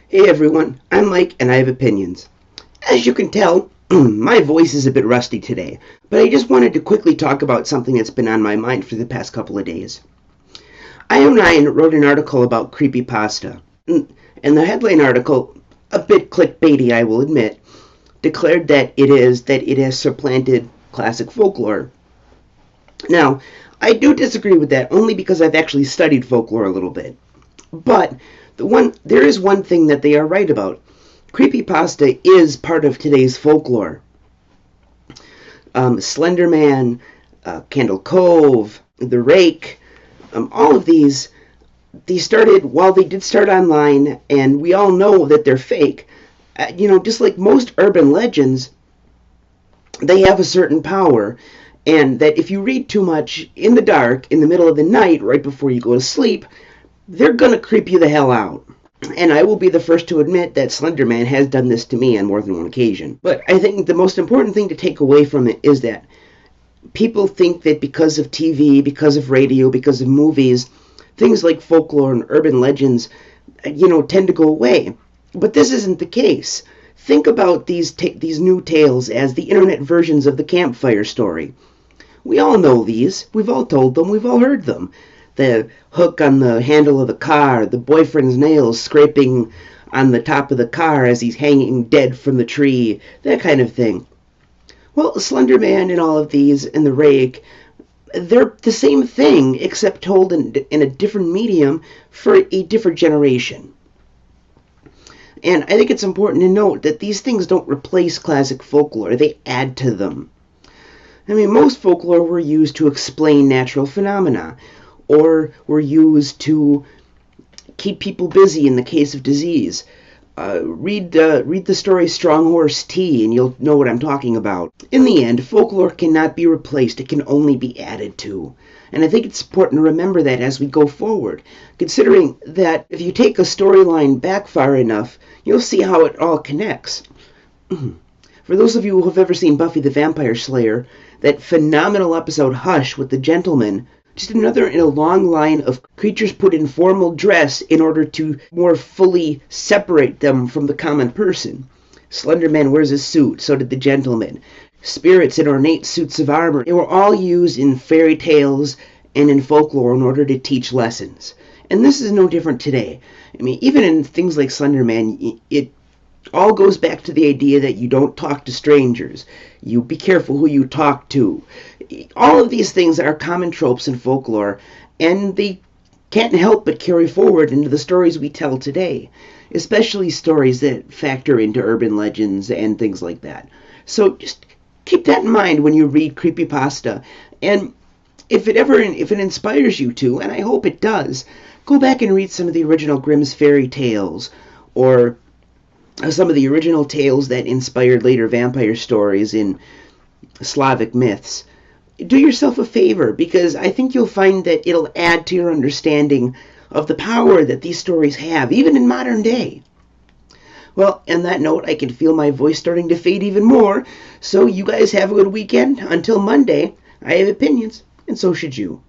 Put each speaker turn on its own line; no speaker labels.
Hey everyone, I'm Mike and I have opinions. As you can tell, my voice is a bit rusty today, but I just wanted to quickly talk about something that's been on my mind for the past couple of days. Ion9 wrote an article about Creepypasta, and the headline article, a bit clickbaity I will admit, declared that it has supplanted classic folklore. Now, I do disagree with that only because I've actually studied folklore a little bit. But there is one thing that they are right about. Creepypasta is part of today's folklore. Slender Man, Candle Cove, The Rake, all of these started, while they did start online, and we all know that they're fake, just like most urban legends, they have a certain power, and that if you read too much in the dark, in the middle of the night, right before you go to sleep, they're gonna creep you the hell out. And I will be the first to admit that Slender Man has done this to me on more than one occasion. But I think the most important thing to take away from it is that people think that because of TV, because of radio, because of movies, things like folklore and urban legends, tend to go away. But this isn't the case. Think about these new tales as the internet versions of the campfire story. We all know these. We've all told them. We've all heard them. The hook on the handle of the car, the boyfriend's nails scraping on the top of the car as he's hanging dead from the tree, that kind of thing. Well, Slender Man and all of these, and the Rake, they're the same thing, except told in a different medium for a different generation. And I think it's important to note that these things don't replace classic folklore, they add to them. I mean, most folklore were used to explain natural phenomena, or were used to keep people busy in the case of disease. Read the story Strong Horse Tea and you'll know what I'm talking about. In the end, folklore cannot be replaced, it can only be added to. And I think it's important to remember that as we go forward, considering that if you take a storyline back far enough, you'll see how it all connects. For those of you who have ever seen Buffy the Vampire Slayer, that phenomenal episode Hush with the gentleman, just another in a long line of creatures put in formal dress in order to more fully separate them from the common person. Slender Man wears a suit, so did the gentleman. Spirits in ornate suits of armor. They were all used in fairy tales and in folklore in order to teach lessons. And this is no different today. I mean, even in things like Slender Man, it all goes back to the idea that you don't talk to strangers. You be careful who you talk to. All of these things are common tropes in folklore, and they can't help but carry forward into the stories we tell today, especially stories that factor into urban legends and things like that. So just keep that in mind when you read Creepypasta, and if it inspires you to, and I hope it does, go back and read some of the original Grimm's fairy tales, or some of the original tales that inspired later vampire stories in Slavic myths. Do yourself a favor, because I think you'll find that it'll add to your understanding of the power that these stories have, even in modern day. Well, on that note, I can feel my voice starting to fade even more, so you guys have a good weekend. Until Monday, I have opinions, and so should you.